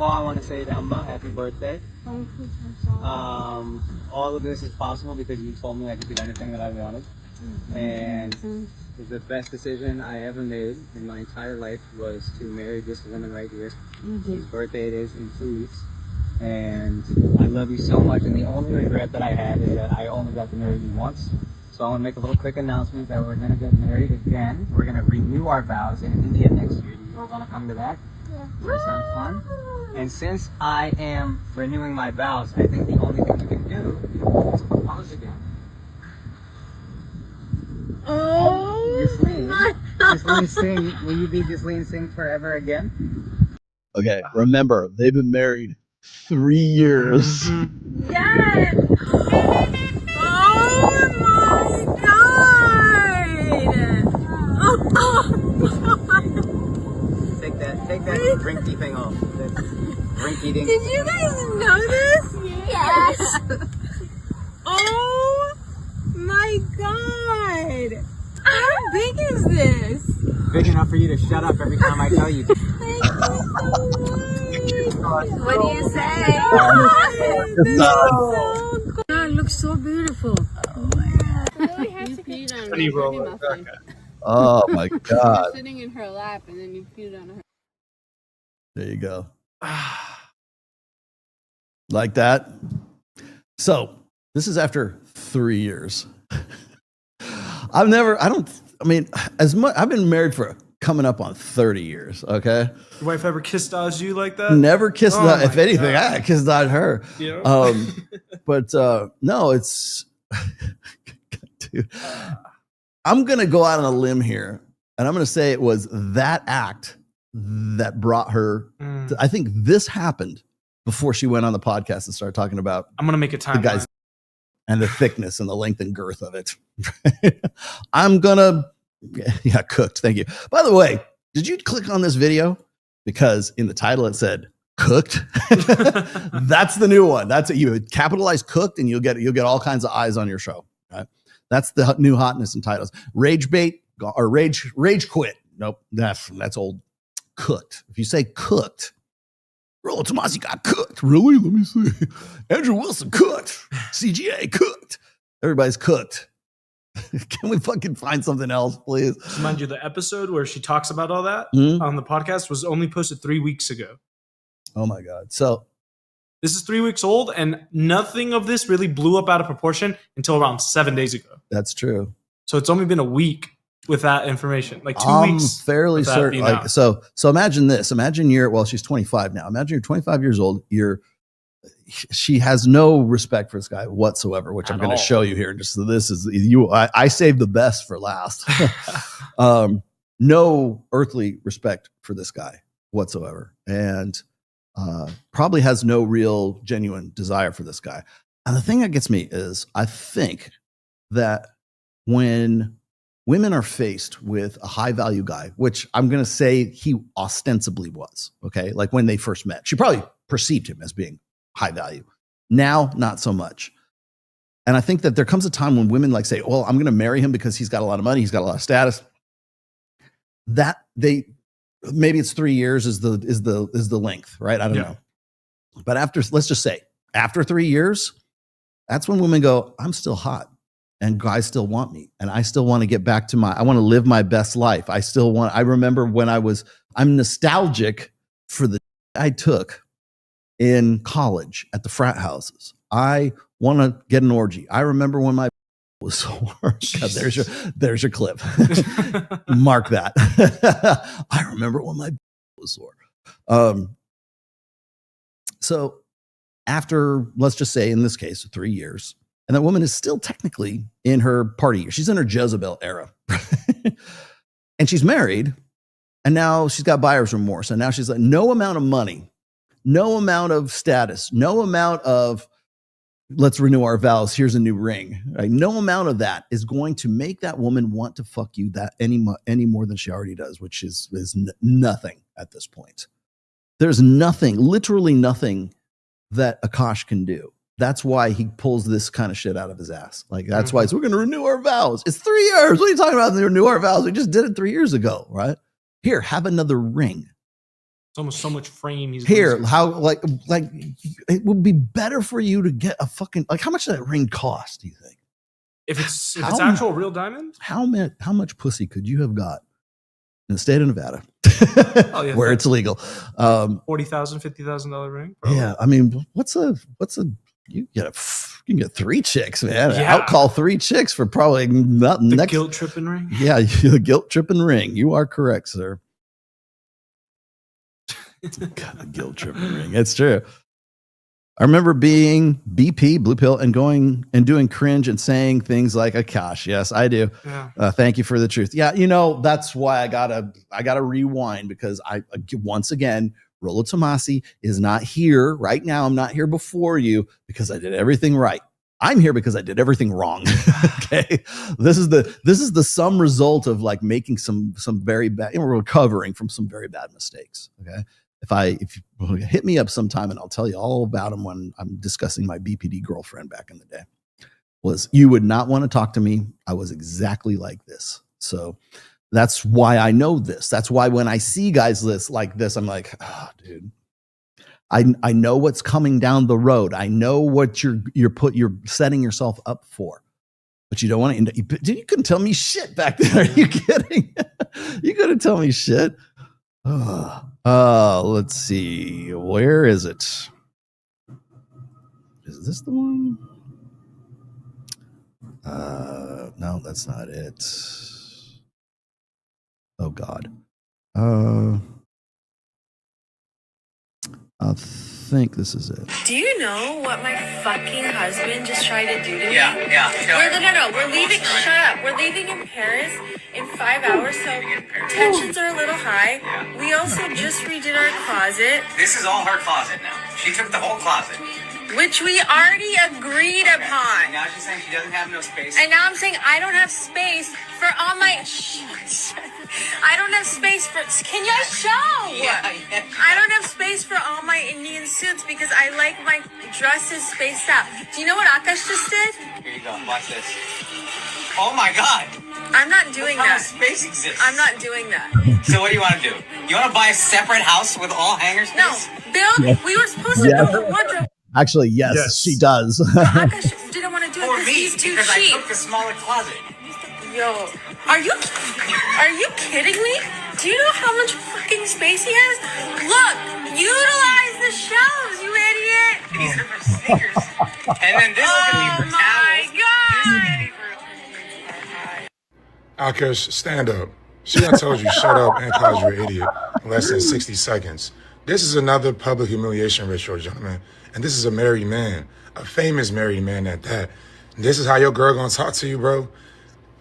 all, I want to say to Emma, happy birthday. Thank you so much. All of this is possible because you told me I could do anything that I wanted. And the best decision I ever made in my entire life was to marry this woman right here, whose birthday it is in 2 weeks. And I love you so much, and the only regret that I had is that I only got to marry you once. So I want to make a little quick announcement that we're going to get married again. We're going to renew our vows in India next year. Do you want to come to that? Yeah. That sounds fun. And since I am renewing my vows, I think the only thing you can do is propose again. Oh, Ghislaine, sing. Will you be Ghislaine sing forever again? Okay, remember, they've been married 3 years. yes! Oh my god! Take that rinky thing off. That rinky dink. Did you guys know this? Yes! Oh my god! How big is this? Big enough for you to shut up every time I tell you. Thank you so much. What do you say? God, it looks so beautiful. Oh my God. You're sitting in her lap and then you peed on her. There you go. Like that. So this is after 3 years. I've been married for coming up on 30 years. Okay. Your wife ever kiss dodged you like that? Never kissed that. If anything, God. I kissed dodged her. Yeah. But no, it's dude. I'm gonna go out on a limb here, and I'm gonna say it was that act that brought her. I think this happened before she went on the podcast and started talking about I'm gonna make a the timeline. guys and the thickness and the length and girth of it. I'm gonna, yeah, cooked. Thank you. By the way, did you click on this video? Because in the title it said cooked. That's the new one. That's it. You would capitalize cooked, and you'll get all kinds of eyes on your show. Right? That's the new hotness in titles. Rage bait or rage quit. Nope, that's old. Cooked. If you say cooked, Rollo Tomasi got cooked. Really? Let me see. Andrew Wilson cooked. CGA cooked. Everybody's cooked. Can we fucking find something else, please? Just mind you, the episode where she talks about all that Mhm. on the podcast was only posted 3 weeks ago. Oh my God. So This is 3 weeks old, and nothing of this really blew up out of proportion until around 7 days ago. that's true. So it's only been a week with that information, like 2 I'm weeks. fairly with that certain. being Like, out. so imagine this. Imagine she's 25 now. Imagine you're 25 years old. She has no respect for this guy whatsoever, which At I'm going to all. show you here. Just so this is you. I saved the best for last. No earthly respect for this guy whatsoever, and probably has no real genuine desire for this guy. And the thing that gets me is I think that when women are faced with a high value guy, which I'm going to say he ostensibly was, okay? Like when they first met, she probably perceived him as being high value. Now, not so much. And I think that there comes a time when women like say, well, I'm going to marry him because he's got a lot of money. He's got a lot of status. That maybe it's 3 years is the length, right? I don't know. But let's just say after 3 years, that's when women go, I'm still hot. And guys still want me, and I still want to get back to I want to live my best life. I remember when I'm nostalgic for the I took in college at the frat houses. I want to get an orgy. I remember when my was sore. God, there's your clip. Mark that. I remember when my was sore. So after, let's just say in this case, 3 years, and that woman is still technically in her party year. She's in her Jezebel era. And she's married, and now she's got buyer's remorse. And now she's like, no amount of money, no amount of status, no amount of let's renew our vows, here's a new ring. Right? No amount of that is going to make that woman want to fuck you that any more than she already does, which is nothing at this point. There's nothing, literally nothing that Akaash can do. That's why he pulls this kind of shit out of his ass. Like, that's why we're going to renew our vows. It's 3 years. What are you talking about? Renew our vows. We just did it 3 years ago, right? Here, have another ring. almost so much frame. He's Here, losing. how like it would be better for you to get a fucking like how much does that ring cost? Do you think? If it's actual real diamond, How much pussy could you have got in the state of Nevada, where it's legal? $40,000, $50,000 ring. Probably. Yeah, I mean, what's a you can get 3 chicks, man. Yeah. Out call 3 chicks for probably nothing. The guilt tripping ring. Yeah, the guilt tripping ring. You are correct, sir. God, the guilt tripping ring. It's true. I remember being BP, blue pill, and going and doing cringe and saying things like Akaash. Yes, I do. Yeah. Thank you for the truth. Yeah, that's why I gotta rewind because I once again, Rollo Tomasi is not here right now. I'm not here before you because I did everything right. I'm here because I did everything wrong. Okay, this is the sum result of like making some very bad. We're recovering from some very bad mistakes. Okay. If you hit me up sometime and I'll tell you all about them when I'm discussing my BPD girlfriend back in the day, was you would not want to talk to me. I was exactly like this. So that's why I know this. That's why when I see guys like this, I'm like, oh, dude, I know what's coming down the road. I know what you're setting yourself up for. But you don't want to you couldn't tell me shit back then. Are you kidding? You couldn't tell me shit. Let's see. Where is it? Is this the one? No, that's not it. Oh God. I think this is it. Do you know what my fucking husband just tried to do to me? Yeah. No. We're leaving. Shut up. We're leaving in Paris in 5 hours, so tensions are a little high. We also just redid our closet, This is all her closet now. She took the whole closet. which we already agreed And upon. now she's saying she doesn't have no space. And now I'm saying I don't have space for all my. I don't have space for. Can you show? I don't have space for all my Indian suits because I like my dresses spaced out. Do you know what Akaash just did? Here you go. Watch this. Oh my God. I'm not doing How that. space exists. I'm not doing that. So what do you want to do? You want to buy a separate house with all hanger space? No, Bill, we were supposed to build a wardrobe. Actually, yes, she does. Akaash didn't want to do it For because me, he's too because cheap. I took the smaller closet. Yo, are you kidding me? Do you know how much fucking space he has? Look, utilize the shelves, you idiot. These are for sneakers. And then this is going to be for Oh my towels. God. Akaash, stand up. See, I told you, shut up and cause you're an idiot in less than 60 seconds. This is another public humiliation ritual, gentlemen. And this is a married man, a famous married man at that. And this is how your girl gonna talk to you, bro.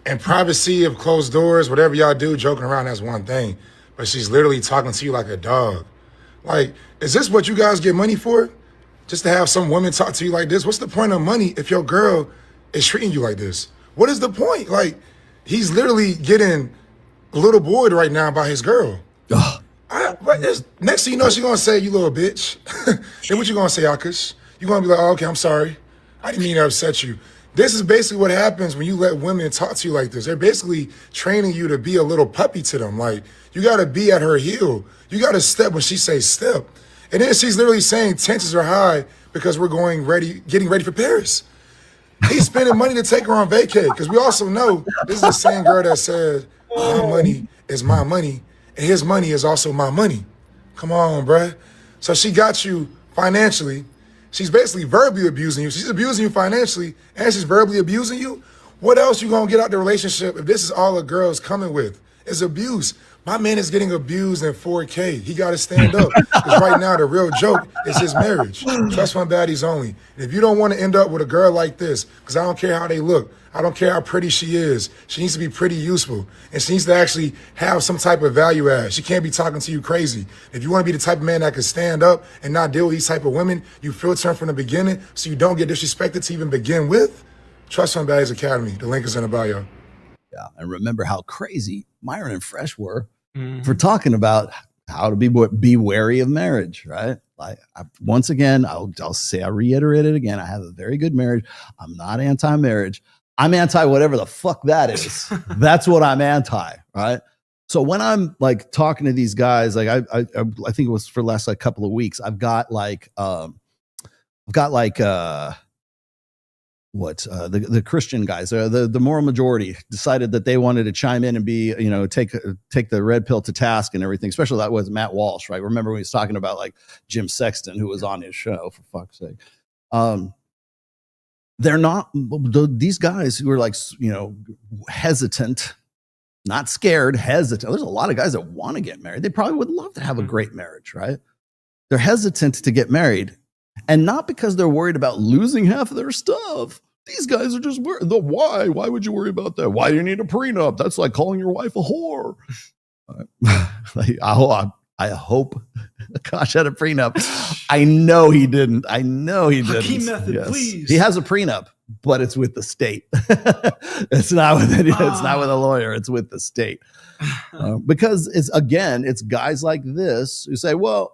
In privacy of closed doors, whatever y'all do, joking around, that's one thing. But she's literally talking to you like a dog. Like, is this what you guys get money for? Just to have some woman talk to you like this? What's the point of money if your girl is treating you like this? What is the point? Like, he's literally getting little boyed right now by his girl. Next thing you know, she's gonna say, you little bitch. Then what you gonna say, Akaash? You gonna be like, oh, okay, I'm sorry. I didn't mean to upset you. This is basically what happens when you let women talk to you like this. They're basically training you to be a little puppy to them. Like, you gotta be at her heel. You gotta step when she says step. And then she's literally saying tensions are high because we're getting ready for Paris. He's spending money to take her on vacay because we also know this is the same girl that said, my money is my money and his money is also my money. Come on, bruh. So she got you financially. She's basically verbally abusing you. She's abusing you financially and she's verbally abusing you. What else you gonna get out the relationship if this is all a girl's coming with? It's abuse. My man is getting abused in 4K. He got to stand up. Because right now, the real joke is his marriage. Trust fund baddies only. And if you don't want to end up with a girl like this, because I don't care how they look, I don't care how pretty she is, she needs to be pretty useful. And she needs to actually have some type of value add. She can't be talking to you crazy. If you want to be the type of man that can stand up and not deal with these type of women, you filter them from the beginning so you don't get disrespected to even begin with. Trust fund baddies Academy. The link is in the bio. Yeah, and remember how crazy Myron and Fresh were for talking about how to be wary of marriage, right? Like, once again, I'll say, I reiterate it again. I have a very good marriage. I'm not anti-marriage. I'm anti whatever the fuck that is. That's what I'm anti, right? So when I'm like talking to these guys, like I think it was for the last like couple of weeks, I've got like the Christian guys, the moral majority decided that they wanted to chime in and be, take the red pill to task and everything. Especially that was Matt Walsh, right? Remember when he was talking about like Jim Sexton, who was on his show, for fuck's sake. They're not these guys who are like, hesitant, not scared, hesitant. There's a lot of guys that want to get married. They probably would love to have a great marriage, right? They're hesitant to get married. And not because they're worried about losing half of their stuff. These guys are just worried. Why? Why would you worry about that? Why do you need a prenup? That's like calling your wife a whore. I hope Akaash had a prenup. I know he didn't. Hakeem method, yes. Please. He has a prenup, but it's with the state. It's not with it's not with a lawyer. It's with the state. Because it's guys like this who say, well,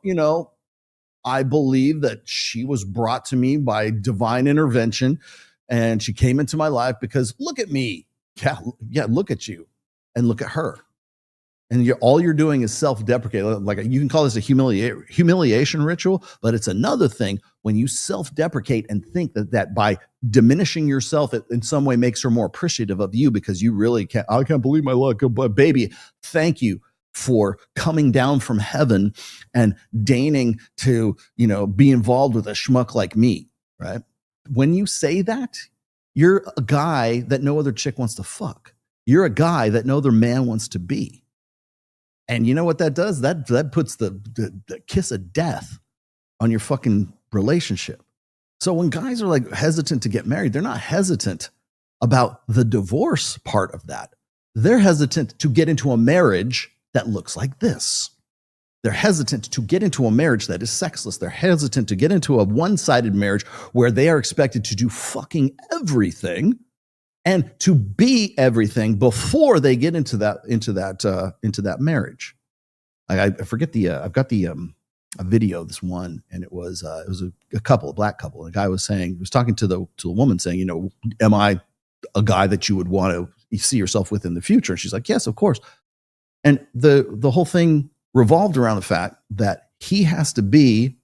I believe that she was brought to me by divine intervention and she came into my life because look at me. Yeah, look at you and look at her. And all you're doing is self-deprecating. Like you can call this a humiliation ritual, but it's another thing when you self-deprecate and think that by diminishing yourself, it in some way makes her more appreciative of you because you really can't. I can't believe my luck, but baby, thank you for coming down from heaven and deigning to, be involved with a schmuck like me, right? When you say that, you're a guy that no other chick wants to fuck. You're a guy that no other man wants to be. And you know what that does? That puts the kiss of death on your fucking relationship. So when guys are like hesitant to get married, they're not hesitant about the divorce part of that. They're hesitant to get into a marriage that looks like this. They're hesitant to get into a marriage that is sexless. They're hesitant to get into a one-sided marriage where they are expected to do fucking everything and to be everything before they get into that marriage. I forget I've got a video, this one, and it was a couple, a black couple. And the guy was talking to the woman saying, am I a guy that you would want to see yourself with in the future? And she's like, yes, of course. And the whole thing revolved around the fact that he has to be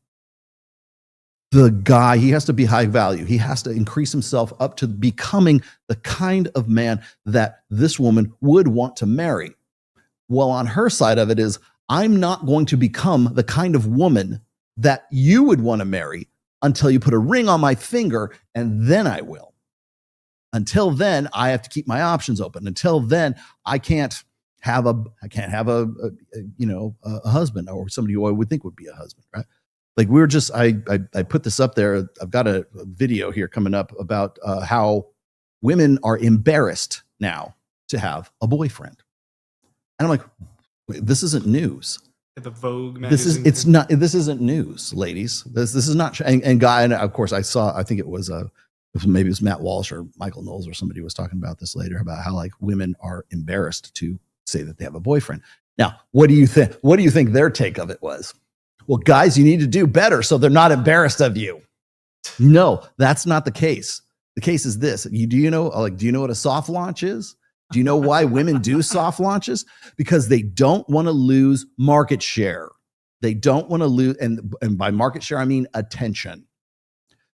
the guy, he has to be high value. He has to increase himself up to becoming the kind of man that this woman would want to marry. Well, on her side of it is, I'm not going to become the kind of woman that you would want to marry until you put a ring on my finger, and then I will. Until then, I have to keep my options open. Until then, I can't have a husband or somebody who I would think would be a husband, right? Like I put this up there. I've got a video here coming up about how women are embarrassed now to have a boyfriend. And I'm like, wait, this isn't news. The Vogue magazine. This isn't news, ladies. This is not, and guy, and of course I think it was maybe it was Matt Walsh or Michael Knowles or somebody was talking about this later about how like women are embarrassed to say that they have a boyfriend. Now, what do you think? What do you think their take of it was? Well, guys, you need to do better so they're not embarrassed of you. No, that's not the case. The case is this. Do you know what a soft launch is? Do you know why women do soft launches? Because they don't want to lose market share. They don't want to lose, and by market share, I mean attention.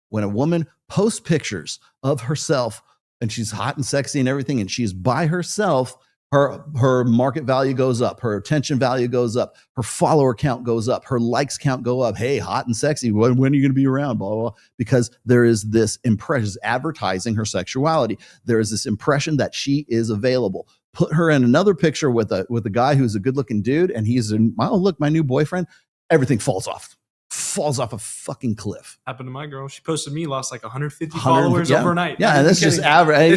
When a woman posts pictures of herself and she's hot and sexy and everything, and she's by herself, her market value goes up, her attention value goes up, her follower count goes up, her likes count go up. Hey, hot and sexy, when are you going to be around? Blah, blah, blah. Because there is this impression, advertising her sexuality. There is this impression that she is available. Put her in another picture with a guy who's a good looking dude, and he's look, my new boyfriend. Everything falls off a fucking cliff. Happened to my girl. She posted me, lost like 150 followers overnight. Yeah, and that's just average.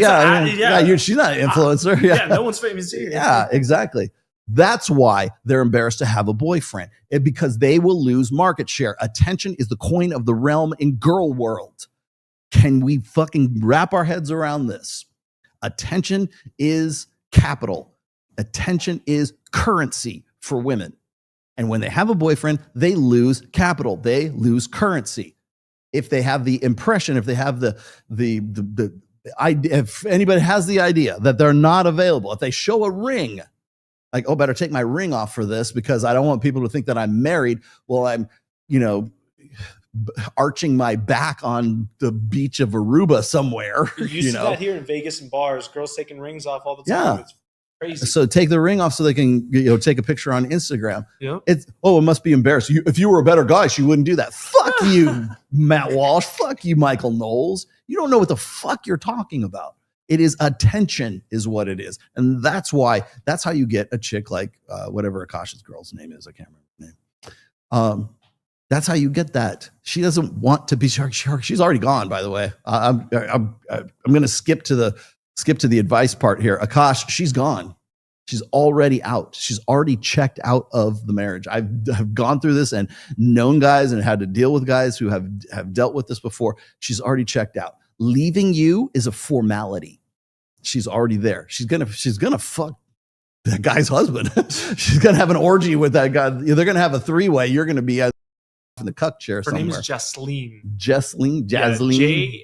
She's not an influencer. Yeah, no one's famous here. Yeah, exactly. That's why they're embarrassed to have a boyfriend, because they will lose market share. Attention is the coin of the realm in girl world. Can we fucking wrap our heads around this? Attention is capital. Attention is currency for women. And when they have a boyfriend, they lose capital. They lose currency. If they have the impression, if they have the idea, if anybody has the idea that they're not available, if they show a ring, like, oh, better take my ring off for this because I don't want people to think that I'm married while I'm, arching my back on the beach of Aruba somewhere. You see that here in Vegas and bars, girls taking rings off all the time. Yeah. It's crazy. So take the ring off so they can, take a picture on Instagram. Yep. It must be embarrassing. If you were a better guy, she wouldn't do that. Fuck you, Matt Walsh. Fuck you, Michael Knowles. You don't know what the fuck you're talking about. It is attention is what it is. And that's how you get a chick like whatever Akaash's girl's name is. I can't remember her name. That's how you get that. She doesn't want to be shark. She's already gone, by the way. I'm going to skip to the advice part here. Akaash, she's gone. She's already out. She's already checked out of the marriage. I've gone through this and known guys and had to deal with guys who have dealt with this before. She's already checked out. Leaving you is a formality. She's already there. She's gonna fuck that guy's husband. She's gonna have an orgy with that guy. They're gonna have a three-way. You're gonna be in the cuck chair somewhere. Her name is Jasleen. Jasleen. Jasleen.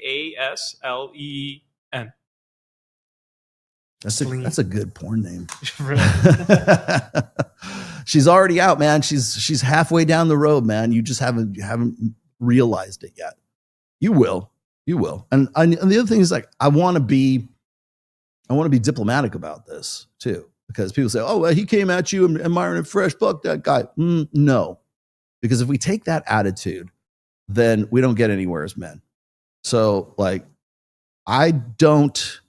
That's a good porn name. She's already out, man. She's halfway down the road, man. You just haven't realized it yet. You will. And the other thing is, like, I want to be diplomatic about this too, because people say, "Oh, well, he came at you and Myron and Fresh, fuck that guy." No, because if we take that attitude, then we don't get anywhere as men. So, like, I don't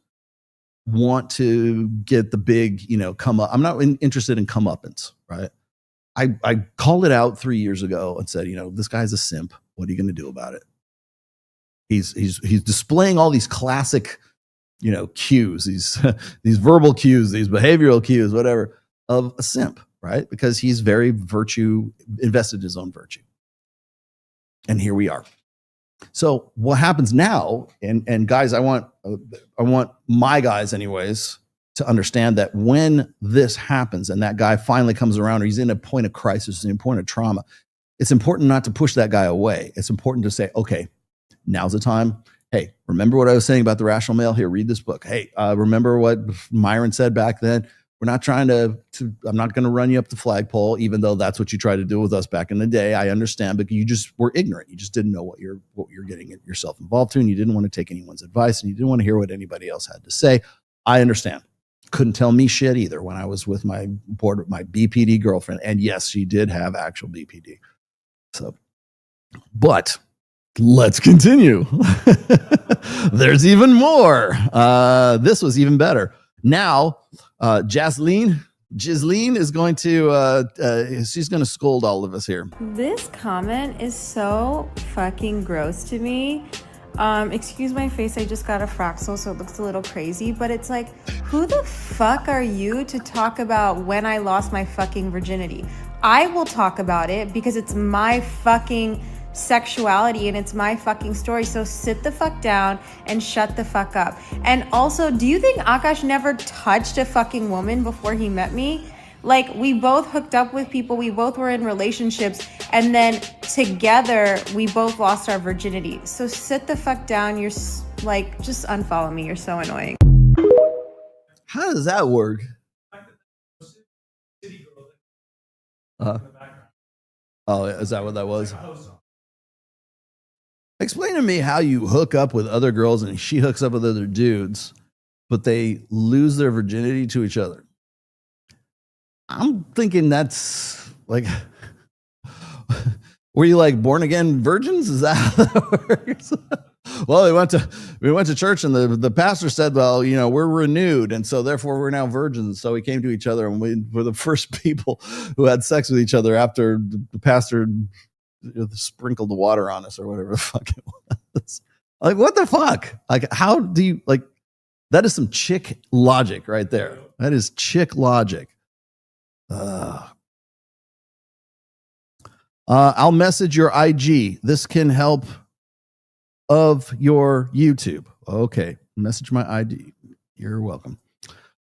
want to get the big, come up. I'm not interested in comeuppance, right? I called it out 3 years ago and said, this guy's a simp. What are you going to do about it? He's displaying all these classic, cues, these verbal cues, these behavioral cues, whatever, of a simp, right? Because he's very invested in his own virtue. And here we are. So what happens now, and guys, I want my guys anyways to understand that when this happens and that guy finally comes around, or he's in a point of crisis, in a point of trauma, it's important not to push that guy away. It's important to say, okay, now's the time. Hey, remember what I was saying about the rational male? Here, read this book. Hey, remember what Myron said back then? We're not trying I'm not going to run you up the flagpole, even though that's what you tried to do with us back in the day. I understand, but you just were ignorant. You just didn't know what you're getting yourself involved to, and you didn't want to take anyone's advice, and you didn't want to hear what anybody else had to say. I understand. Couldn't tell me shit either when I was with my BPD girlfriend. And yes, she did have actual BPD. So, but let's continue. There's even more. This was even better. Now, Jasleen is going to, she's going to scold all of us here. This comment is so fucking gross to me. Excuse my face, I just got a Fraxel, so it looks a little crazy, but it's like, who the fuck are you to talk about when I lost my fucking virginity? I will talk about it because it's my fucking sexuality and it's my fucking story. So sit the fuck down and shut the fuck up. And also, do you think Akaash never touched a fucking woman before he met me? Like, we both hooked up with people, we both were in relationships, and then together we both lost our virginity. So sit the fuck down. You're like, just unfollow me. You're so annoying. How does that work? Oh, is that what that was? Explain to me how you hook up with other girls and she hooks up with other dudes, but they lose their virginity to each other. I'm thinking that's like, were you like born again virgins? Is that how that works? Well, we went to church and the pastor said, well, we're renewed. And so therefore we're now virgins. So we came to each other and we were the first people who had sex with each other after the pastor sprinkled the water on us or whatever the fuck it was. Like, what the fuck? Like, how do you, like, that is some chick logic right there. That is chick logic. I'll message your IG. This can help of your YouTube. Okay. Message my ID. You're welcome.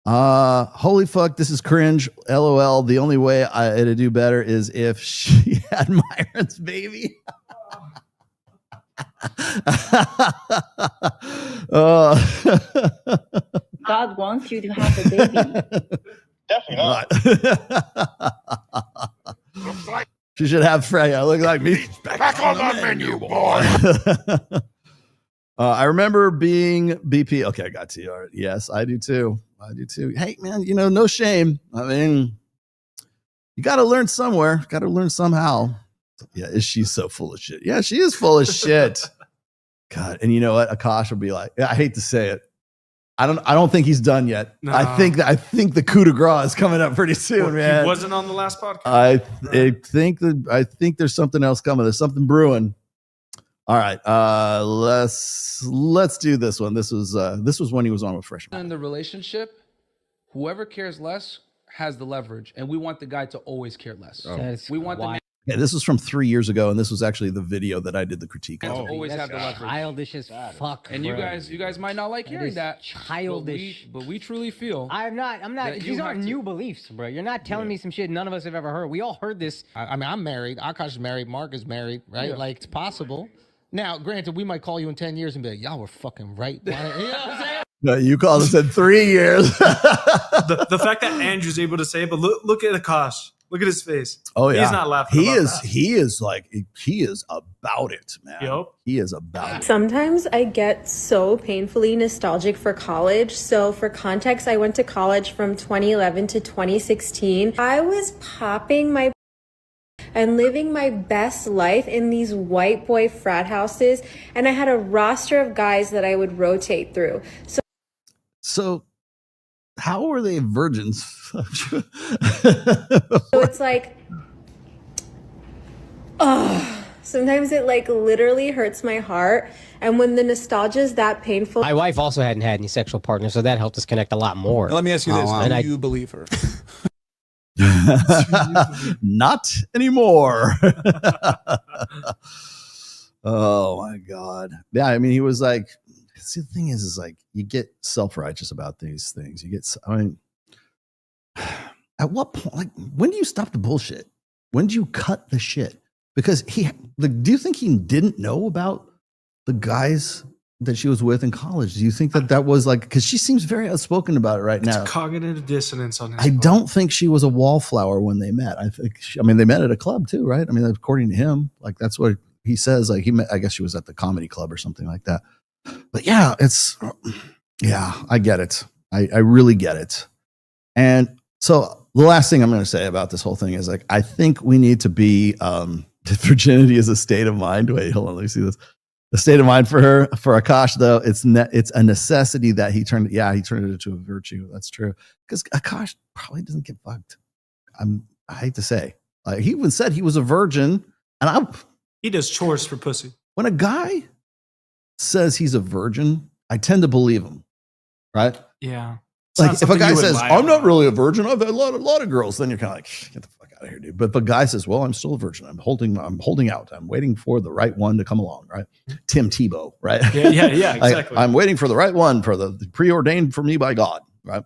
Holy fuck, this is cringe. LOL. The only way it'd do better is if she had Myron's baby. God wants you to have a baby. Definitely She should have Freya. Look like me. Back on the menu, boy. I remember being BP. Okay, I got to you. All right. Yes, I do too. Hey, man, no shame. I mean, you got to learn somewhere. Got to learn somehow. Yeah, is she so full of shit? Yeah, she is full of shit. God, and you know what? Akaash will be like, I hate to say it. I don't think he's done yet. No. I think the coup de grace is coming up pretty soon, man. He wasn't on the last podcast. I think there's something else coming. There's something brewing. All right, let's do this one. This was when he was on with Freshman. In the relationship, whoever cares less has the leverage, and we want the guy to always care less. We want the man. Yeah, this was from 3 years ago, and this was actually the video that I did the critique on. Always have the leverage. Childish as fuck. And you guys might not like hearing that. Childish. But we truly feel. I'm not. These aren't new beliefs, bro. You're not telling me some shit none of us have ever heard. We all heard this. I mean, I'm married. Akaash is married. Mark is married, right? Yeah. Like, it's possible. Now, granted, we might call you in 10 years and be like, y'all were fucking right. You know what I'm saying? No, you called us in 3 years. the fact that Andrew's able to say it, but look at Akaash. Look at his face. Oh yeah, he's not laughing. He is about it, man. Yep. He is about it. Sometimes I get so painfully nostalgic for college. So for context, I went to college from 2011 to 2016. I was popping my and living my best life in these white boy frat houses, and I had a roster of guys that I would rotate through. So how are they virgins? So it's like, sometimes it like literally hurts my heart. And when the nostalgia is that painful. My wife also hadn't had any sexual partners, so that helped us connect a lot more. Let me ask you this. Do you believe her? Not anymore. Oh my God. Yeah, I mean, he was like, see, the thing is like you get self-righteous about these things. At what point, like, when do you stop the bullshit? When do you cut the shit? Because do you think he didn't know about the guys that she was with in college? Do you think that was like, because she seems very outspoken about it right now. It's cognitive dissonance on his part. I don't think she was a wallflower when they met. I mean, they met at a club too, right? I mean, according to him, like that's what he says. Like I guess she was at the comedy club or something like that. But yeah, I get it. I really get it. And so the last thing I'm going to say about this whole thing is like, I think we need to be, virginity is a state of mind. Wait, hold on. Let me see this. The state of mind for her, for Akaash though, it's a necessity that he turned it into a virtue. That's true. Because Akaash probably doesn't get fucked. I hate to say, like, he even said he was a virgin, and he does chores for pussy. When a guy says he's a virgin, I tend to believe him, right? Yeah. Like if a guy says, I'm not really a virgin, I've had a lot of girls, then you're kind of like, get the fuck out of here, dude. But if a guy says, well, I'm still a virgin, I'm holding out, I'm waiting for the right one to come along, right? Tim Tebow, right? Yeah, exactly. I'm waiting for the right one, for the preordained for me by God, right?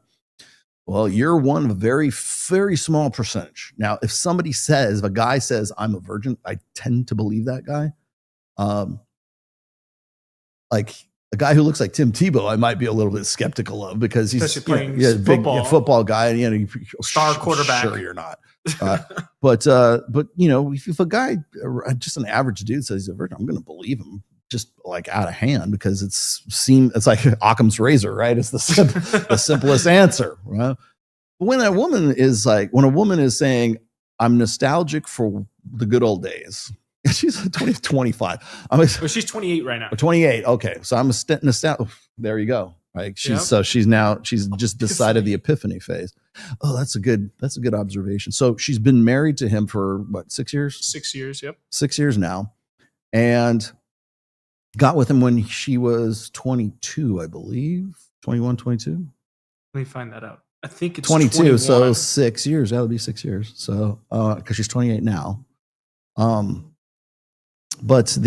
Well, you're one of a very, very small percentage. Now, if a guy says I'm a virgin, I tend to believe that guy. Like a guy who looks like Tim Tebow, I might be a little bit skeptical of, because he's playing big football guy, and star quarterback. Sure, you're not. But if a guy, just an average dude, says he's a virgin, I'm going to believe him, just like out of hand, because it's like Occam's razor, right? It's the simplest answer, right? When a woman is saying, I'm nostalgic for the good old days. She's 25. She's 28 right now. 28. Okay. So I'm nostalgic. There you go. Right. She's just decided the epiphany phase. Oh, that's a good observation. So she's been married to him for what, 6 years? 6 years. Yep. 6 years now. And got with him when she was 22, I believe. 21, 22. Let me find that out. I think it's 22. 21. So 6 years. That would be 6 years. So, cause she's 28 now. But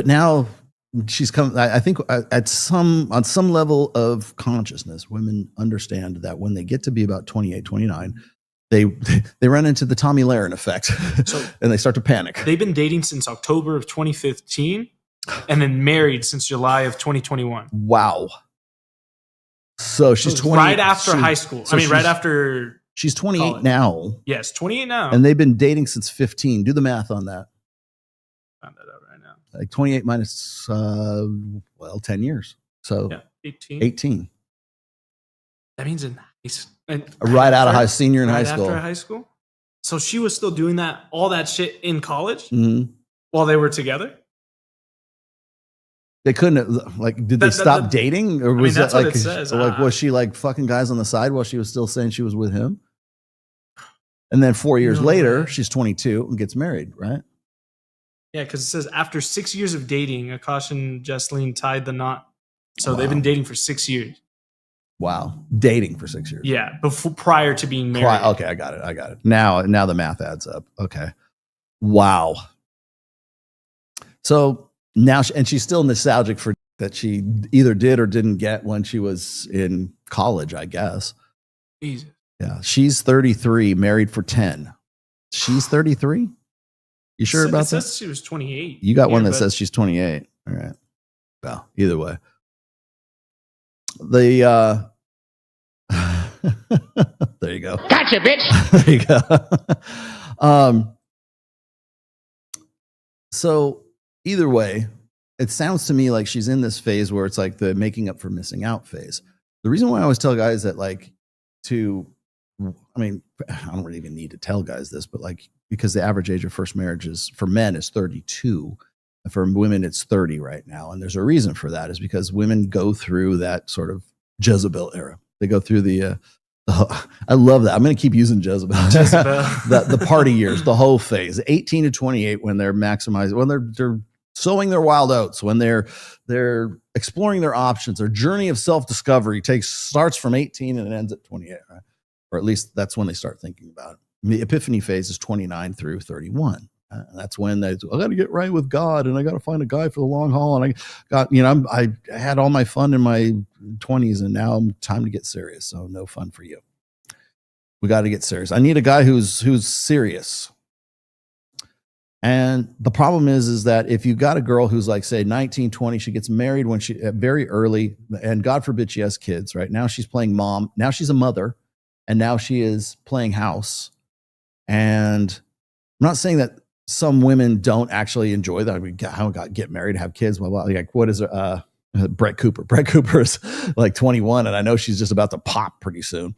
now she's come. I think on some level of consciousness, women understand that when they get to be about 28, 29, they run into the Tommy Lahren effect, and they start to panic. They've been dating since October of 2015, and then married since July of 2021. Wow. So she's 20. Right after high school. Right after. She's 28 college. now. Yes, 28 now. And they've been dating since 15. Do the math on that. Found that out right now. Like 28 minus, 10 years. So 18. That means right out of senior in high school. After high school? So she was still doing all that shit in college Mm-hmm. while they were together? They couldn't, did they stop dating? Or was that's that what it says. was she fucking guys on the side while she was still saying she was with him? And then 4 years later, she's 22 and gets married, right? Yeah, because it says after 6 years of dating, Akaash and Jesseline tied the knot. So they've been dating for 6 years. Wow. Dating for 6 years. Yeah, prior to being married. Okay, I got it. Now the math adds up. Okay. Wow. So now, and she's still nostalgic for that she either did or didn't get when she was in college, I guess. Jesus. Yeah. She's 33, married for 10. She's 33? You sure about that? It says she was 28. You got one that says she's 28. All right. Well, either way. There you go. Gotcha, bitch. There you go. So either way, it sounds to me like she's in this phase where it's like the making up for missing out phase. The reason why I always tell guys that I don't really even need to tell guys this, but because the average age of first marriage for men is 32. And for women, it's 30 right now. And there's a reason for that is because women go through that sort of Jezebel era. They go through I love that. I'm going to keep using Jezebel. the party years, the whole phase, 18 to 28, when they're maximizing, when they're sowing their wild oats, when they're exploring their options. Their journey of self-discovery starts from 18 and it ends at 28, right? Or at least that's when they start thinking about it. The epiphany phase is 29 through 31. That's when I got to get right with God, and I got to find a guy for the long haul. And I had all my fun in my 20s, and now I'm time to get serious. So no fun for you. We got to get serious. I need a guy who's serious. And the problem is that if you've got a girl who's say 19, 20, she gets married when she very early, and God forbid she has kids. Right now she's playing mom. Now she's a mother, and now she is playing house. And I'm not saying that some women don't actually enjoy that. How get married, have kids, blah, blah. What is Brett Cooper? Brett Cooper is 21, and I know she's just about to pop pretty soon.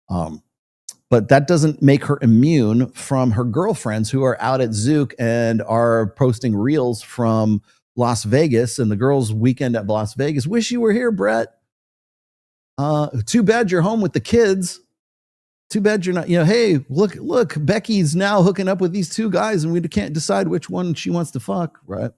But that doesn't make her immune from her girlfriends who are out at Zook and are posting reels from Las Vegas and the girls' weekend at Las Vegas. Wish you were here, Brett. Too bad you're home with the kids. Too bad you're not, hey, look, Becky's now hooking up with these two guys and we can't decide which one she wants to fuck, right?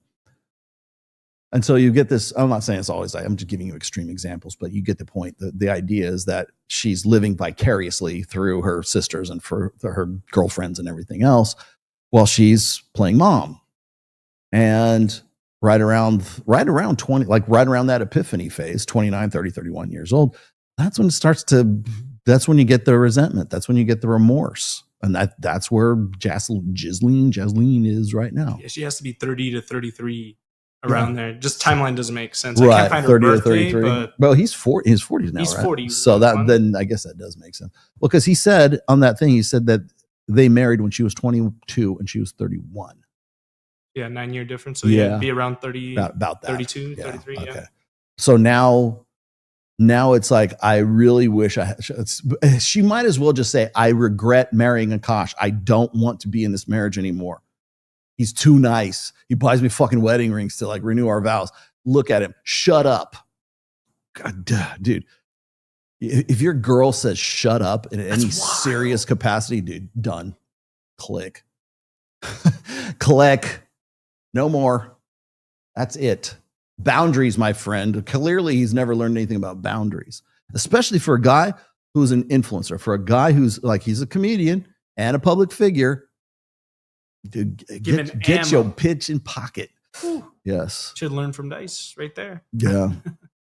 And so you get this, I'm not saying it's always I'm just giving you extreme examples, but you get the point. The idea is that she's living vicariously through her sisters and for her girlfriends and everything else while she's playing mom. And right around 20, right around that epiphany phase, 29, 30, 31 years old, that's when that's when you get the resentment. That's when you get the remorse. And that's where Jesseline is right now. Yeah, she has to be 30 to 33 around there. Just timeline doesn't make sense. Right. I can't find her 30 birthday, to 33. but well, he's 40. He's 40s now, he's right? 40. So then I guess that does make sense. Well, because he said on that thing, he said that they married when she was 22 and she was 31. Yeah, 9-year difference. So yeah, it'd be around 30, about that. 32, 33. Okay. Yeah. So now it's I really wish she might as well just say, I regret marrying Akaash. I don't want to be in this marriage anymore. He's too nice. He buys me fucking wedding rings to renew our vows. Look at him. Shut up. God, dude. If your girl says shut up in any serious capacity, dude, done. Click. Click. No more. That's it. Boundaries, my friend. Clearly, he's never learned anything about boundaries, especially for a guy who's an influencer, for a guy who's he's a comedian and a public figure. Dude, get your pitch in pocket. Whew. Yes. Should learn from Dice right there. Yeah.